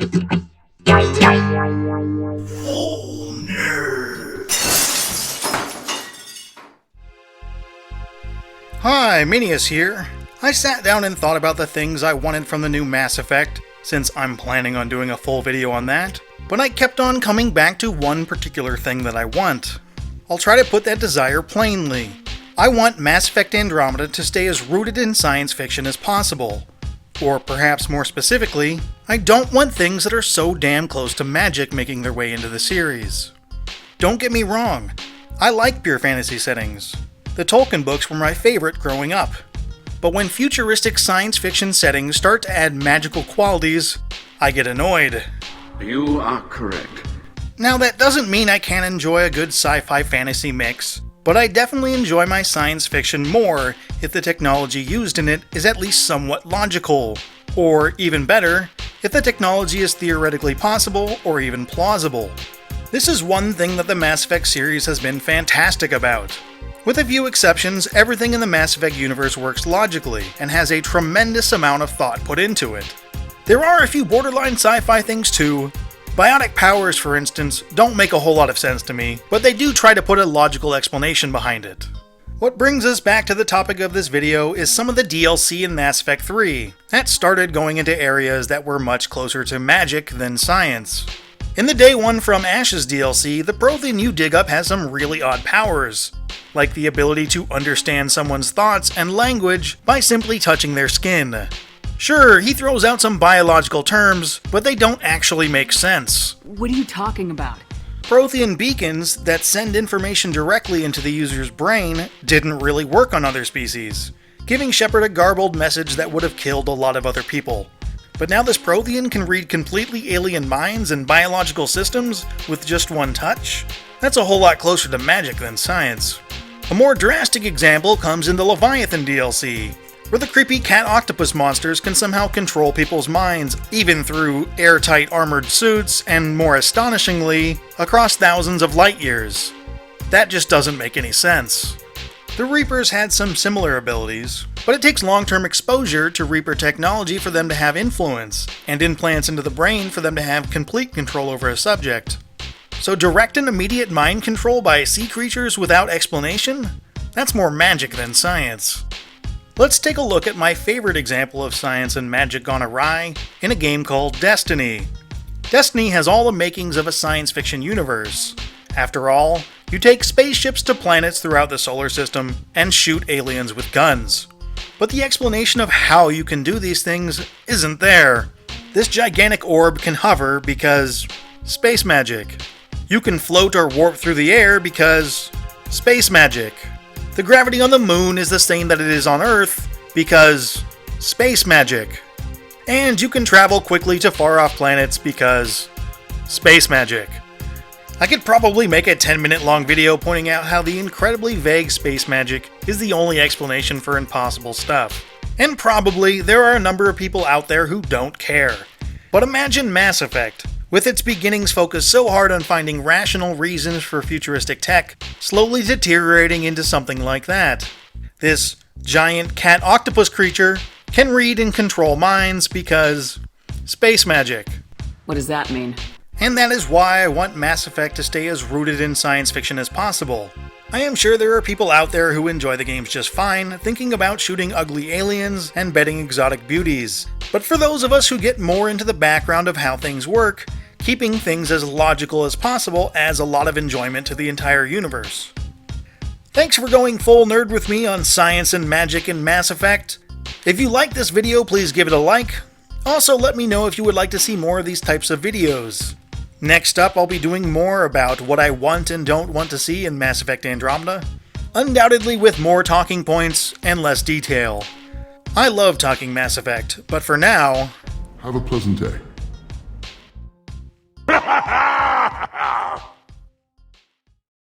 Oh, nerd. Hi, Minius here. I sat down and thought about the things I wanted from the new Mass Effect, since I'm planning on doing a full video on that, but I kept on coming back to one particular thing that I want. I'll try to put that desire plainly. I want Mass Effect Andromeda to stay as rooted in science fiction as possible. Or perhaps more specifically, I don't want things that are so damn close to magic making their way into the series. Don't get me wrong, I like pure fantasy settings. The Tolkien books were my favorite growing up. But when futuristic science fiction settings start to add magical qualities, I get annoyed. You are correct. Now that doesn't mean I can't enjoy a good sci-fi fantasy mix, but I definitely enjoy my science fiction more if the technology used in it is at least somewhat logical, or even better, if the technology is theoretically possible or even plausible. This is one thing that the Mass Effect series has been fantastic about. With a few exceptions, everything in the Mass Effect universe works logically and has a tremendous amount of thought put into it. There are a few borderline sci-fi things too. Biotic powers, for instance, don't make a whole lot of sense to me, but they do try to put a logical explanation behind it. What brings us back to the topic of this video is some of the DLC in Mass Effect 3 that started going into areas that were much closer to magic than science. In the Day One from Ashes DLC, the Prothean you dig up has some really odd powers, like the ability to understand someone's thoughts and language by simply touching their skin. Sure, he throws out some biological terms, but they don't actually make sense. What are you talking about? Prothean beacons that send information directly into the user's brain didn't really work on other species, giving Shepard a garbled message that would have killed a lot of other people. But now this Prothean can read completely alien minds and biological systems with just one touch? That's a whole lot closer to magic than science. A more drastic example comes in the Leviathan DLC, where the creepy cat-octopus monsters can somehow control people's minds, even through airtight armored suits, and more astonishingly, across thousands of light years. That just doesn't make any sense. The Reapers had some similar abilities, but it takes long-term exposure to Reaper technology for them to have influence, and implants into the brain for them to have complete control over a subject. So direct and immediate mind control by sea creatures without explanation? That's more magic than science. Let's take a look at my favorite example of science and magic gone awry in a game called Destiny. Destiny has all the makings of a science fiction universe. After all, you take spaceships to planets throughout the solar system and shoot aliens with guns. But the explanation of how you can do these things isn't there. This gigantic orb can hover because space magic. You can float or warp through the air because space magic. The gravity on the moon is the same that it is on Earth because space magic. And you can travel quickly to far-off planets because space magic. I could probably make a 10-minute long video pointing out how the incredibly vague space magic is the only explanation for impossible stuff. And probably there are a number of people out there who don't care. But imagine Mass Effect, with its beginnings focused so hard on finding rational reasons for futuristic tech, slowly deteriorating into something like that. This giant cat-octopus creature can read and control minds because space magic. What does that mean? And that is why I want Mass Effect to stay as rooted in science fiction as possible. I am sure there are people out there who enjoy the games just fine, thinking about shooting ugly aliens and betting exotic beauties. But for those of us who get more into the background of how things work, keeping things as logical as possible adds a lot of enjoyment to the entire universe. Thanks for going full nerd with me on science and magic in Mass Effect. If you liked this video, please give it a like. Also, let me know if you would like to see more of these types of videos. Next up, I'll be doing more about what I want and don't want to see in Mass Effect Andromeda, undoubtedly with more talking points and less detail. I love talking Mass Effect, but for now, have a pleasant day.